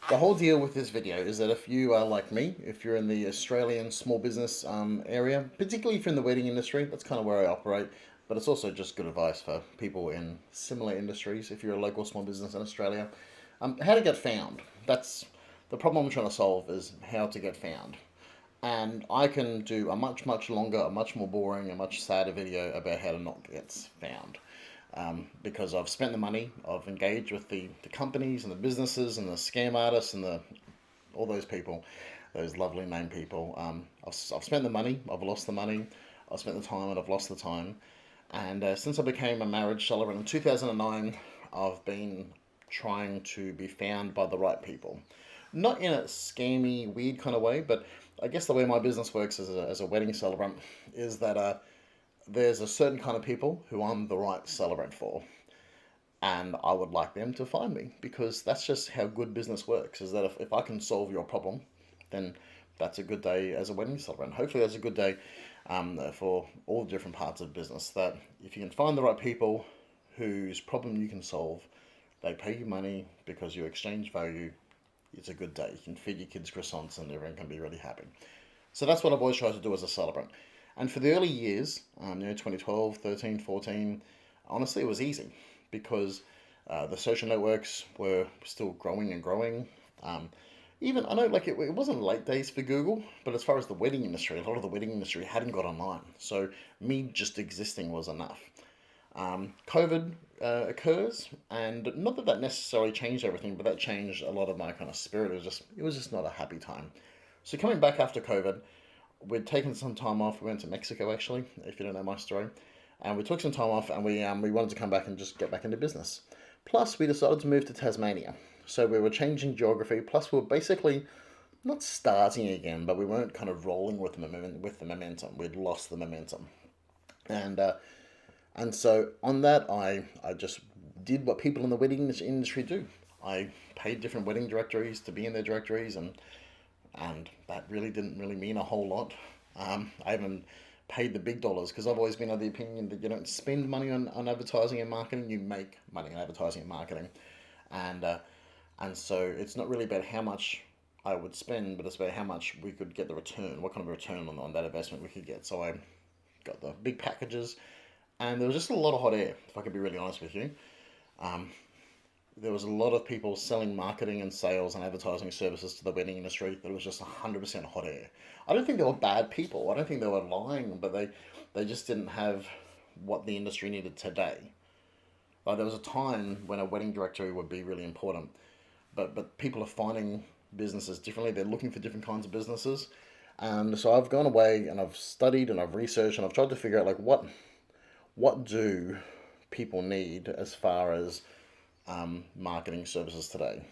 The whole deal with this video is that if you are like me, if you're in the Australian small business area, particularly if you're in the wedding industry, that's kind of where I operate, but it's also just good advice for people in similar industries. If you're a local small business in Australia, how to get found. That's the problem I'm trying to solve is how to get found. And I can do a much, much longer, a much more boring, a much sadder video about how to not get found. Because I've spent the money, I've engaged with the companies and the businesses and the scam artists and all those people, those lovely named people. I've spent the money, I've lost the money, I've spent the time and I've lost the time. And since I became a marriage celebrant in 2009, I've been trying to be found by the right people. Not in a scammy, weird kind of way, but I guess the way my business works as a wedding celebrant is that there's a certain kind of people who I'm the right celebrant for. And I would like them to find me because that's just how good business works. Is that if I can solve your problem, then that's a good day as a wedding celebrant. Hopefully, that's a good day for all the different parts of business. That if you can find the right people whose problem you can solve, they pay you money because you exchange value. It's a good day. You can feed your kids croissants and everyone can be really happy. So that's what I've always tried to do as a celebrant. And for the early years, 2012, 13, 14, honestly, it was easy because the social networks were still growing and growing. Even I know like it wasn't late days for Google, but as far as the wedding industry, a lot of the wedding industry hadn't got online. So me just existing was enough. COVID occurs, and not that that necessarily changed everything, but that changed a lot of my kind of spirit. It was just not a happy time. So coming back after COVID, we'd taken some time off. We went to Mexico actually, if you don't know my story, and we took some time off, and we wanted to come back and just get back into business. Plus, we decided to move to Tasmania, so we were changing geography. Plus, we were basically not starting again, but we weren't kind of rolling with the momentum. We'd lost the momentum, and so on that, I just did what people in the wedding industry do. I paid different wedding directories to be in their directories, and that really didn't really mean a whole lot. I haven't paid the big dollars because I've always been of the opinion that you don't spend money on advertising and marketing, you make money on advertising and marketing. And, uh, and so it's not really about how much I would spend, but it's about how much we could get the return, what kind of return on that investment we could get. So I got the big packages, and there was just a lot of hot air, if I could be really honest with you. Um, there was a lot of people selling marketing and sales and advertising services to the wedding industry that was just 100% hot air. I don't think they were bad people. I don't think they were lying, but they just didn't have what the industry needed today. Like there was a time when a wedding directory would be really important, but people are finding businesses differently. They're looking for different kinds of businesses, and so I've gone away and I've studied and I've researched and I've tried to figure out like what do people need as far as marketing services today,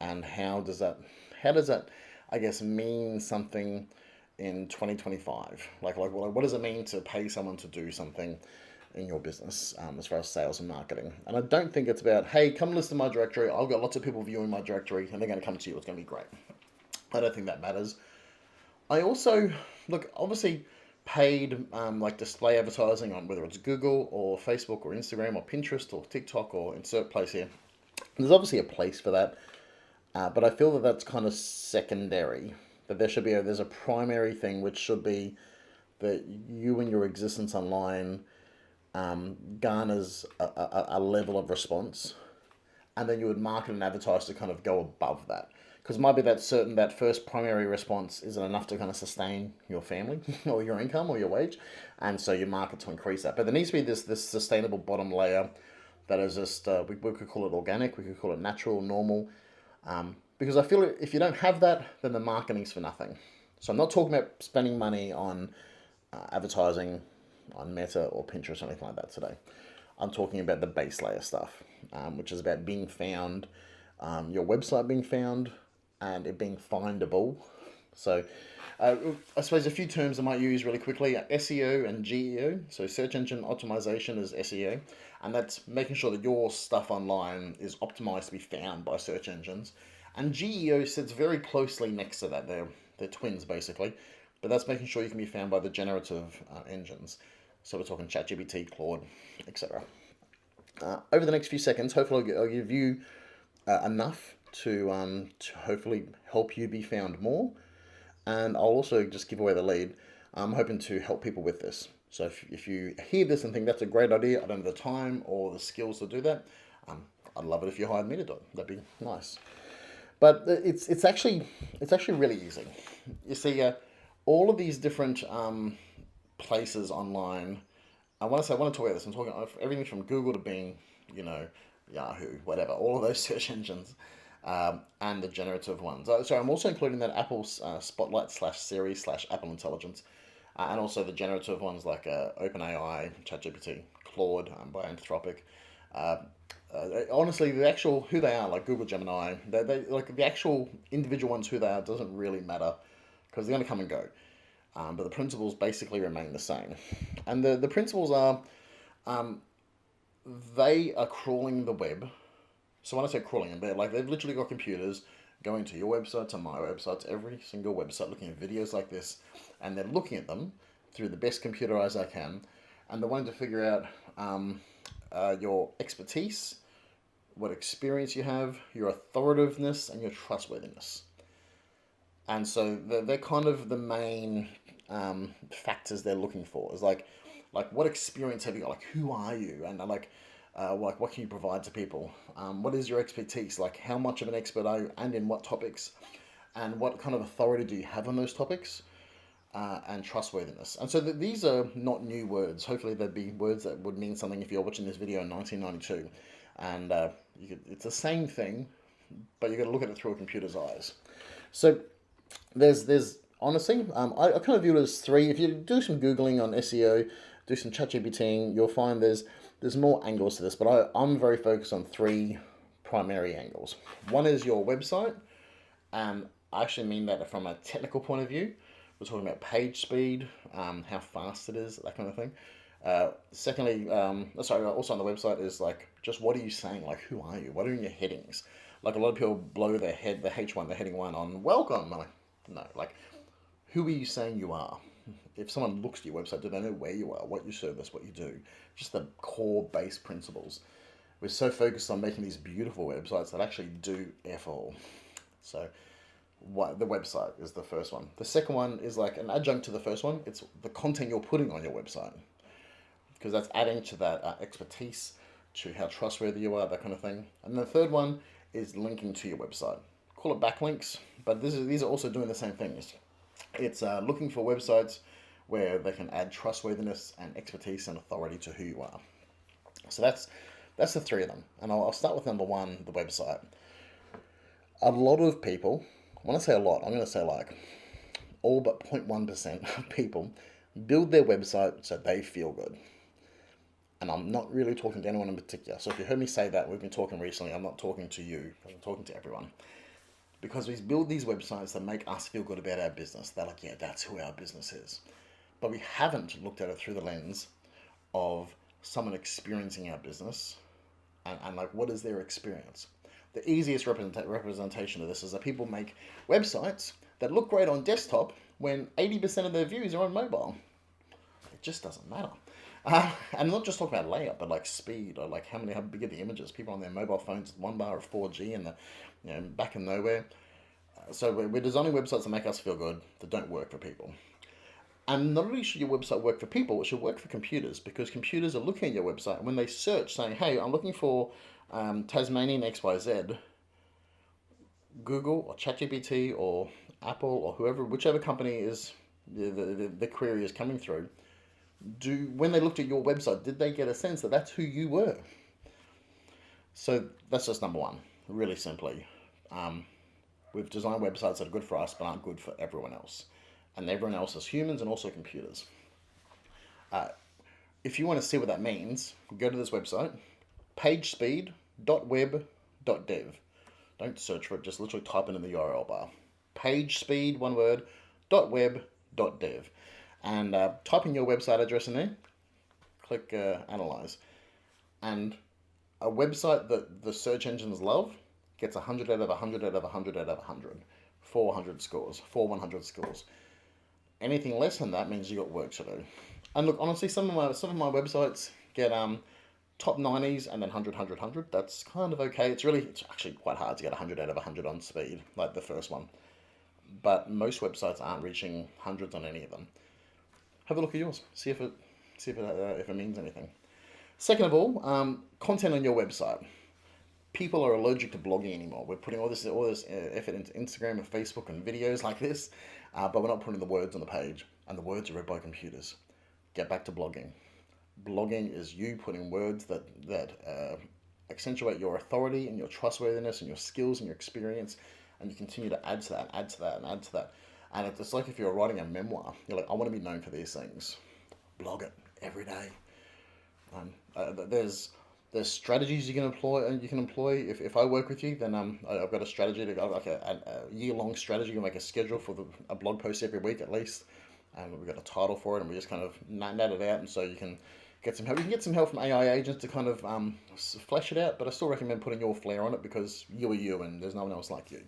and how does that I guess mean something in 2025? What does it mean to pay someone to do something in your business as far as sales and marketing? And I don't think it's about, hey, come listen to my directory. I've got lots of people viewing my directory, and they're going to come to you. It's going to be great. I don't think that matters. I also look obviously paid like display advertising on whether it's Google or Facebook or Instagram or Pinterest or TikTok or insert place here. There's obviously a place for that, but I feel that that's kind of secondary. That there's a primary thing which should be that you and your existence online garners a level of response, and then you would market and advertise to kind of go above that. Because it might be that first primary response isn't enough to kind of sustain your family or your income or your wage, and so you market to increase that. But there needs to be this sustainable bottom layer that is just we could call it organic, we could call it natural, normal, because I feel if you don't have that, then the marketing's for nothing. So I'm not talking about spending money on advertising on Meta or Pinterest or anything like that today. I'm talking about the base layer stuff, which is about being found, your website being found, and it being findable. So, I suppose a few terms I might use really quickly are SEO and GEO. So, search engine optimization is SEO, and that's making sure that your stuff online is optimized to be found by search engines. And GEO sits very closely next to that. They're twins basically, but that's making sure you can be found by the generative engines. So we're talking ChatGPT, Claude, etc. Over the next few seconds, hopefully I'll give you enough to hopefully help you be found more. And I'll also just give away the lead. I'm hoping to help people with this. So if you hear this and think that's a great idea, I don't have the time or the skills to do that, I'd love it if you hired me to do it. That'd be nice. But it's actually really easy. You see, all of these different places online. I want to talk about this. I'm talking everything from Google to Bing, you know, Yahoo, whatever. All of those search engines, and the generative ones. So I'm also including that Apple Spotlight / Siri / Apple Intelligence, and also the generative ones like OpenAI, ChatGPT, Claude by Anthropic. Uh, Honestly, the actual who they are, like Google Gemini, they like the actual individual ones who they are doesn't really matter because they're going to come and go. But the principles basically remain the same, and the principles are um, they are crawling the web. So when I say crawling, they've literally got computers going to your website, to my website, to every single website, looking at videos like this, and they're looking at them through the best computer eyes I can, and they're wanting to figure out your expertise, what experience you have, your authoritativeness, and your trustworthiness. And so they're kind of the main factors they're looking for. Is like what experience have you got? Like who are you? And like what can you provide to people? What is your expertise? Like how much of an expert are you, and in what topics? And what kind of authority do you have on those topics? And trustworthiness. And so these are not new words. Hopefully, they'd be words that would mean something if you're watching this video in 1992. And it's the same thing, but you got to look at it through a computer's eyes. So there's honestly, I kind of view it as three. If you do some googling on SEO, do some ChatGPTing, you'll find there's more angles to this. But I'm very focused on three primary angles. One is your website, and I actually mean that from a technical point of view. We're talking about page speed, how fast it is, that kind of thing. Secondly, also on the website is like just what are you saying? Like who are you? What are your headings? Like a lot of people blow the H1, the heading one on welcome. I'm like, no, like who are you saying you are? If someone looks at your website, do they know where you are, what you service, what you do? Just the core base principles. We're so focused on making these beautiful websites that actually do F all. So the website is the first one. The second one is like an adjunct to the first one. It's the content you're putting on your website, because that's adding to that expertise, to how trustworthy you are, that kind of thing. And the third one is linking to your website. Call it backlinks, but these are also doing the same things. It's looking for websites where they can add trustworthiness and expertise and authority to who you are. So that's the three of them. And I'll start with number one, the website. A lot of people, when I say a lot, I'm going to say like all but 0.1% of people build their website so they feel good. And I'm not really talking to anyone in particular. So if you heard me say that, we've been talking recently, I'm not talking to you, I'm talking to everyone. Because we build these websites that make us feel good about our business. They're like, yeah, that's who our business is. But we haven't looked at it through the lens of someone experiencing our business and like, what is their experience? The easiest representation of this is that people make websites that look great on desktop when 80% of their views are on mobile. It just doesn't matter. And I'm not just talking about layout, but like speed, or like how big are the images? People on their mobile phones, 1 bar of 4G, and back in nowhere. So we're designing websites that make us feel good, that don't work for people. And not only should your website work for people, it should work for computers, because computers are looking at your website, and when they search saying, hey, I'm looking for Tasmanian XYZ, Google or ChatGPT or Apple or whichever company is the query is coming through, when they looked at your website, did they get a sense that that's who you were? So that's just number one, really simply. We've designed websites that are good for us but aren't good for everyone else. And everyone else is humans and also computers. If you want to see what that means, go to this website, pagespeed.web.dev. Don't search for it, just literally type it in the URL bar. Pagespeed, one word, .web.dev. And type in your website address in there, click Analyze. And a website that the search engines love gets 100 out of 100 out of 100 out of 100. 400 scores, 100 scores. Anything less than that means you got work to do. And look, honestly, some of my websites get Top 90s and then 100. That's kind of okay. It's actually quite hard to get 100 out of 100 on speed, like the first one. But most websites aren't reaching hundreds on any of them. Have a look at yours. See if it means anything. Second of all, content on your website. People are allergic to blogging anymore. We're putting all this effort into Instagram and Facebook and videos like this, but we're not putting the words on the page, and the words are read by computers. Get back to blogging. Blogging is you putting words that accentuate your authority and your trustworthiness and your skills and your experience, and you continue to add to that, add to that, and add to that. And it's like if you're writing a memoir, you're like, I want to be known for these things. Blog it every day. There's strategies you can employ. If I work with you, then I've got a strategy to go like a year-long strategy. You make a schedule for a blog post every week at least, and we've got a title for it, and we just kind of nat it out, and so you can get some help. You can get some help from AI agents to kind of flesh it out, but I still recommend putting your flair on it because you are you, and there's no one else like you.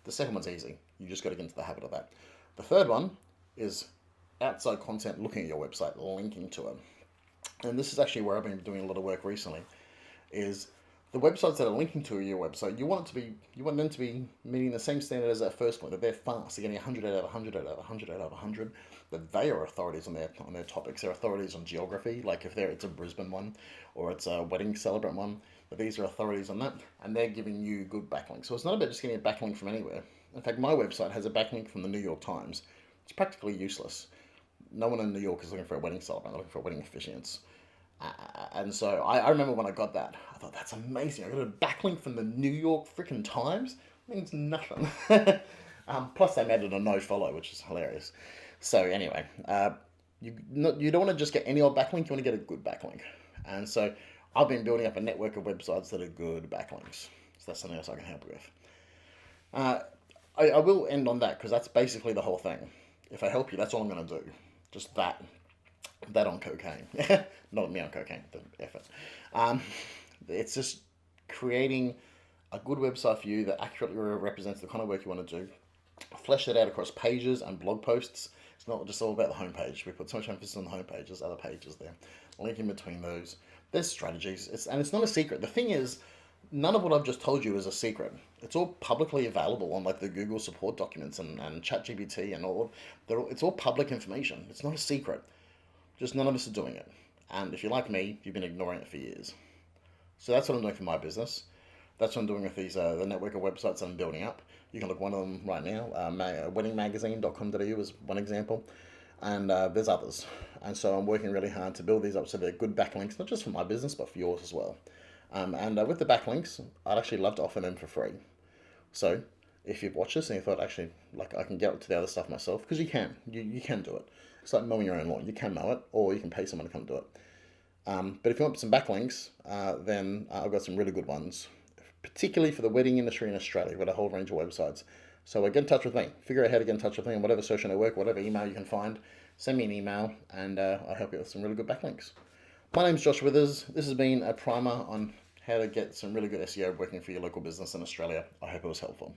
The second one's easy. You just got to get into the habit of that. The third one is outside content, looking at your website, linking to it. And this is actually where I've been doing a lot of work recently, is the websites that are linking to your website, you want them to be meeting the same standard as that first one, that they're fast, they're getting 100 out of 100 out of 100 out of 100, that they are authorities on their topics, they're authorities on geography, like if it's a Brisbane one, or it's a wedding celebrant one, but these are authorities on that, and they're giving you good backlinks. So it's not about just getting a backlink from anywhere. In fact, my website has a backlink from the New York Times. It's practically useless. No one in New York is looking for a wedding celebrant, they're looking for wedding officiants. And so I remember when I got that, I thought, that's amazing. I got a backlink from the New York freaking Times. It means nothing. Plus, they made it a no follow, which is hilarious. So, anyway, you don't want to just get any old backlink, you want to get a good backlink. And so, I've been building up a network of websites that are good backlinks. So, that's something else I can help you with. I will end on that because that's basically the whole thing. If I help you, that's all I'm going to do. Just that. That on cocaine. Not me on cocaine, the effort. It's just creating a good website for you that accurately represents the kind of work you want to do. Flesh it out across pages and blog posts. It's not just all about the homepage. We put so much emphasis on the homepage. There's other pages there. Link in between those. There's strategies. It's not a secret. The thing is, none of what I've just told you is a secret. It's all publicly available on like the Google support documents and ChatGPT and all. It's all public information. It's not a secret. Just none of us are doing it. And if you're like me, you've been ignoring it for years. So that's what I'm doing for my business. That's what I'm doing with these the network of websites that I'm building up. You can look at one of them right now. Weddingmagazine.com.au is one example. And there's others. And so I'm working really hard to build these up so they're good backlinks, not just for my business, but for yours as well. With the backlinks, I'd actually love to offer them for free. So if you've watched this and you thought, actually, like I can get to the other stuff myself, because you can. You can do it. It's like mowing your own lawn. You can mow it, or you can pay someone to come do it. But if you want some backlinks, then I've got some really good ones, particularly for the wedding industry in Australia. We've got a whole range of websites. So get in touch with me. Figure out how to get in touch with me on whatever social network, whatever email you can find. Send me an email, and I'll help you with some really good backlinks. My name's Josh Withers. This has been a primer on how to get some really good SEO working for your local business in Australia. I hope it was helpful.